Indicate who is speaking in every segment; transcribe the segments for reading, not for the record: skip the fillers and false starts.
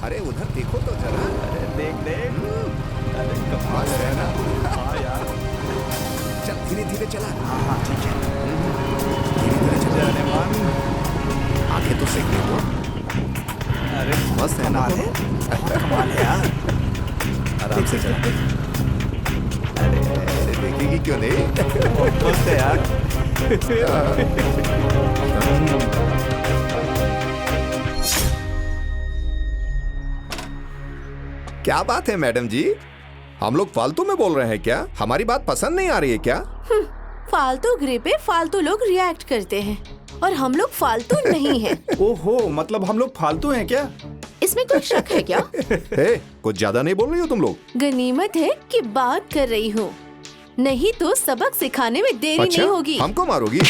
Speaker 1: अरे उधर देखो तो जरा।
Speaker 2: अरे देख देख। अरे कमाल है ना। हाँ यार।
Speaker 1: चल धीरे धीरे चला।
Speaker 2: हाँ ठीक है।
Speaker 1: धीरे धीरे चला।
Speaker 2: जाने मान।
Speaker 1: आंखें तो सेक दो।
Speaker 2: अरे
Speaker 1: मस्त है ना।
Speaker 2: कमाल है यार।
Speaker 1: आराम से चला। अरे देखेगी क्यों नहीं।
Speaker 2: मस्त है यार।
Speaker 1: क्या बात है मैडम जी, हम लोग फालतू में बोल रहे हैं क्या? हमारी बात पसंद नहीं आ रही है क्या?
Speaker 3: फालतू गिरे पे फालतू लोग रिएक्ट करते हैं और हम लोग फालतू नहीं हैं।
Speaker 2: ओहो, मतलब हम लोग फालतू हैं क्या?
Speaker 3: इसमें कोई शक है क्या?
Speaker 1: हे, कुछ ज्यादा नहीं बोल रही हो तुम लोग?
Speaker 3: गनीमत है कि बात कर रही हूँ, नहीं तो सबक सिखाने में देरी
Speaker 1: अच्छा,
Speaker 3: नहीं होगी।
Speaker 1: हमको मारोगी?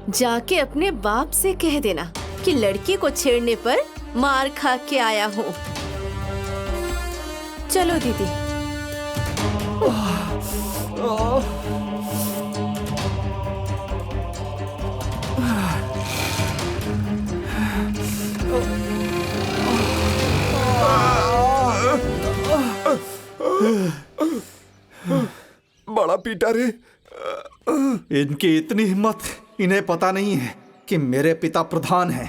Speaker 3: जाके अपने बाप से कह देना कि लड़की को छेड़ने पर मार खा के आया हूँ। चलो दीदी।
Speaker 1: बड़ा पीटा रे।
Speaker 2: इनकी इतनी हिम्मत, इन्हें पता नहीं है कि मेरे पिता प्रधान हैं।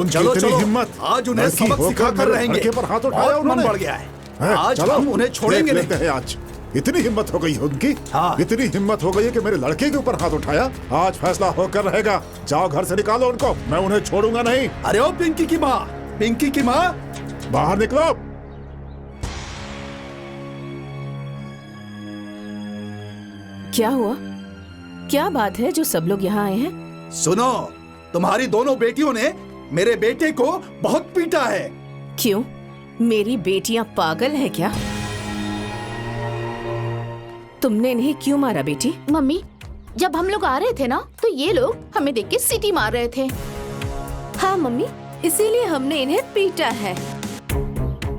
Speaker 4: चलो चलो, हिम्मत
Speaker 2: आज उन्हें सबक सिखा कर रहेंगे।
Speaker 4: लड़के पर हाथ उठाया
Speaker 2: बहुत मन
Speaker 4: उन्होंने।
Speaker 2: बढ़ गया है। आज
Speaker 4: चलो,
Speaker 2: हम उन्हें छोड़ेंगे
Speaker 4: देख लेते
Speaker 2: नहीं।
Speaker 4: हैं आज। इतनी हिम्मत हो गई है उनकी।
Speaker 2: हाँ।
Speaker 4: इतनी हिम्मत हो गई है कि मेरे लड़के के ऊपर हाथ उठाया। आज फैसला होकर रहेगा। जाओ घर से निकालो उनको, मैं उन्हें छोड़ूंगा नहीं।
Speaker 2: अरे ओ पिंकी की माँ, पिंकी की माँ,
Speaker 4: बाहर निकलो।
Speaker 5: क्या हुआ? क्या बात है जो सब लोग यहाँ आए हैं?
Speaker 2: सुनो, तुम्हारी दोनों बेटियों ने मेरे बेटे को बहुत पीटा है।
Speaker 5: क्यों? मेरी बेटियां पागल है क्या? तुमने इन्हें क्यों मारा बेटी?
Speaker 6: मम्मी, जब हम लोग आ रहे थे ना तो ये लोग हमें देख के सीटी मार रहे थे।
Speaker 3: हाँ मम्मी, इसीलिए हमने इन्हें पीटा है।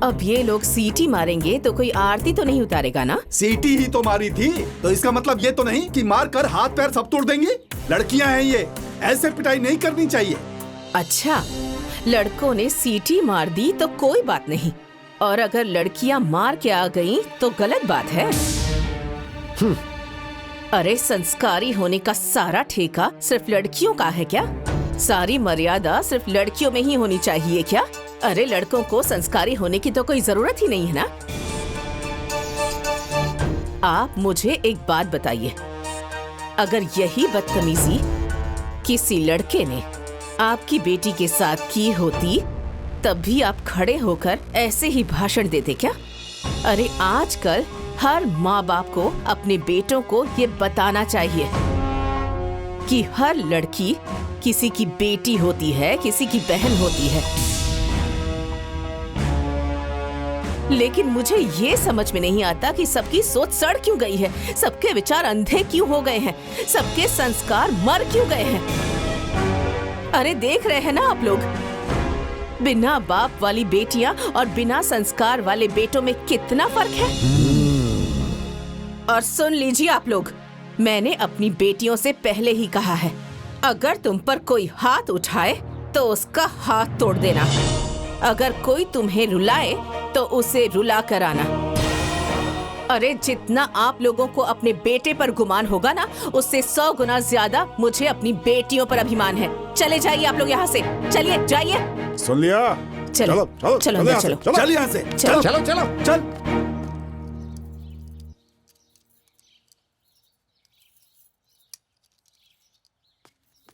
Speaker 5: अब ये लोग सीटी मारेंगे तो कोई आरती तो नहीं उतारेगा ना?
Speaker 2: सीटी ही तो मारी थी, तो इसका मतलब ये तो नहीं कि मार कर हाथ पैर सब तोड़ देंगे। लड़कियां हैं ये, ऐसे पिटाई नहीं करनी चाहिए।
Speaker 5: अच्छा, लड़कों ने सीटी मार दी तो कोई बात नहीं, और अगर लड़कियां मार के आ गईं तो गलत बात है। अरे संस्कारी होने का सारा ठेका सिर्फ लड़कियों का है क्या? सारी मर्यादा सिर्फ लड़कियों में ही होनी चाहिए क्या? अरे लड़कों को संस्कारी होने की तो कोई जरूरत ही नहीं है ना। आप मुझे एक बात बताइए, अगर यही बदतमीजी किसी लड़के ने आपकी बेटी के साथ की होती तब भी आप खड़े होकर ऐसे ही भाषण देते क्या? अरे आजकल हर माँ बाप को अपने बेटों को ये बताना चाहिए कि हर लड़की किसी की बेटी होती है, किसी की बहन होती है। लेकिन मुझे ये समझ में नहीं आता कि सबकी सोच सड़ क्यों गई है, सबके विचार अंधे क्यों हो गए हैं, सबके संस्कार मर क्यों गए हैं। अरे देख रहे हैं ना आप लोग, बिना बाप वाली बेटियां और बिना संस्कार वाले बेटों में कितना फर्क है। और सुन लीजिए आप लोग, मैंने अपनी बेटियों से पहले ही कहा है, अगर तुम पर कोई हाथ उठाए तो उसका हाथ तोड़ देना। अगर कोई तुम्हें रुलाए तो उसे रुला कर आना। अरे जितना आप लोगों को अपने बेटे पर गुमान होगा ना, उससे 100 गुना ज्यादा मुझे अपनी बेटियों पर अभिमान है। चले जाइए आप लोग यहाँ से, चलिए जाइए।
Speaker 4: सुन लिया?
Speaker 5: चलो
Speaker 4: चलो
Speaker 5: चलो
Speaker 4: यहाँ
Speaker 5: चलो
Speaker 4: से,
Speaker 2: चल यहाँ से,
Speaker 5: चलो।
Speaker 1: चलो चलो।
Speaker 2: चल।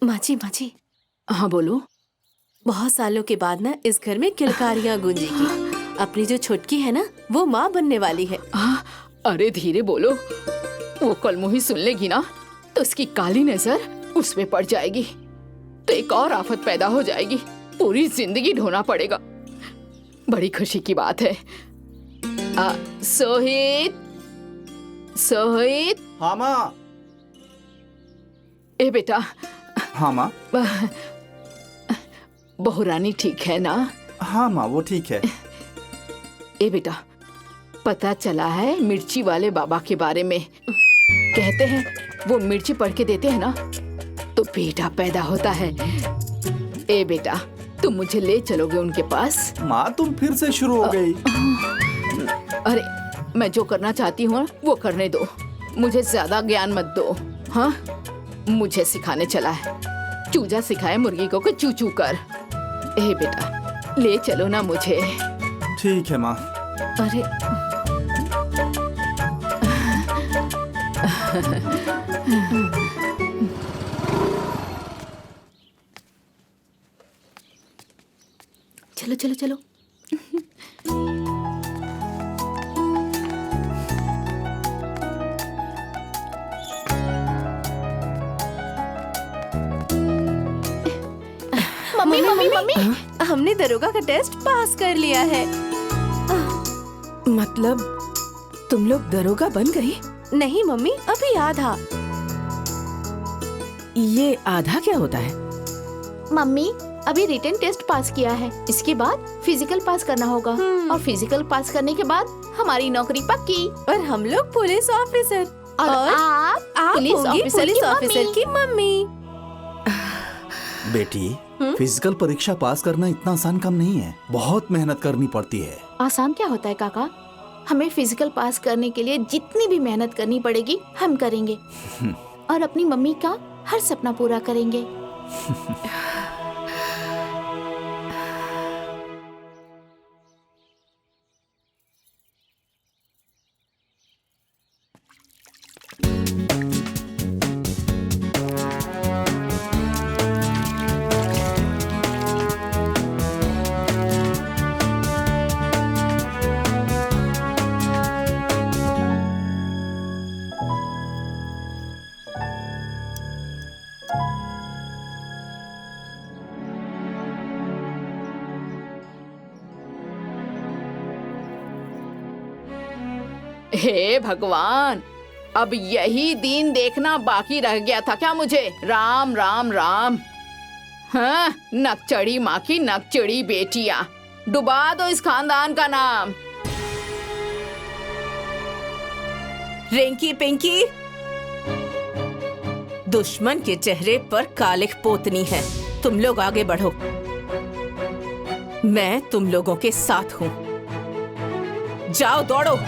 Speaker 3: माँ जी
Speaker 6: हाँ बोलो।
Speaker 3: बहुत सालों के बाद ना इस घर में किलकारियाँ गूंजेगी। अपनी जो छुटकी है ना, वो माँ बनने वाली है।
Speaker 6: अरे धीरे बोलो, वो कल मुही सुन लेगी ना तो उसकी काली नजर उस पे पड़ जाएगी, तो एक और आफत पैदा हो जाएगी, पूरी जिंदगी ढोना पड़ेगा। बड़ी खुशी की बात है। सोहित, सोहित।
Speaker 2: हाँ माँ।
Speaker 6: ए बेटा।
Speaker 2: हाँ माँ।
Speaker 6: बहू रानी ठीक है ना?
Speaker 2: हाँ माँ, वो ठीक है।
Speaker 6: ए बेटा, पता चला है मिर्ची वाले बाबा के बारे में। कहते हैं वो मिर्ची पढ़ के देते हैं ना तो बेटा पैदा होता है। ए बेटा, तुम मुझे ले चलोगे उनके पास?
Speaker 2: माँ तुम फिर से शुरू हो गई।
Speaker 6: अरे मैं जो करना चाहती हूँ वो करने दो, मुझे ज्यादा ज्ञान मत दो। हाँ, मुझे सिखाने चला है, चूजा सिखाए मुर्गी को कि चू चू कर। ए बेटा, ले चलो ना मुझे।
Speaker 2: ठीक है माँ।
Speaker 6: अरे चलो चलो चलो। मम्मी मम्मी मम्मी,
Speaker 3: हमने दरोगा का टेस्ट पास कर लिया है।
Speaker 5: मतलब तुम लोग दरोगा बन गई?
Speaker 3: नहीं मम्मी, अभी आधा।
Speaker 5: ये आधा क्या होता है?
Speaker 6: मम्मी अभी रिटन टेस्ट पास किया है, इसके बाद फिजिकल पास करना होगा, और फिजिकल पास करने के बाद हमारी नौकरी पक्की।
Speaker 3: और हम लोग पुलिस ऑफिसर।
Speaker 6: और
Speaker 3: आप
Speaker 6: पुलिस
Speaker 3: होंगी
Speaker 6: ऑफिसर
Speaker 3: पुलिस
Speaker 6: की
Speaker 3: ऑफिसर
Speaker 6: मम्मी।
Speaker 3: की मम्मी।
Speaker 2: बेटी, फिजिकल परीक्षा पास करना इतना आसान काम नहीं है, बहुत मेहनत करनी पड़ती है।
Speaker 6: आसान क्या होता है काका? हमें फिजिकल पास करने के लिए जितनी भी मेहनत करनी पड़ेगी हम करेंगे, और अपनी मम्मी का हर सपना पूरा करेंगे। हे भगवान, अब यही दिन देखना बाकी रह गया था क्या मुझे? राम राम राम। हाँ, नकचड़ी माँ की नकचड़ी बेटियां, डुबा दो इस खानदान का नाम।
Speaker 5: रिंकी पिंकी, दुश्मन के चेहरे पर कालिख पोतनी है। तुम लोग आगे बढ़ो, मैं तुम लोगों के साथ हूँ। जाओ दौड़ो।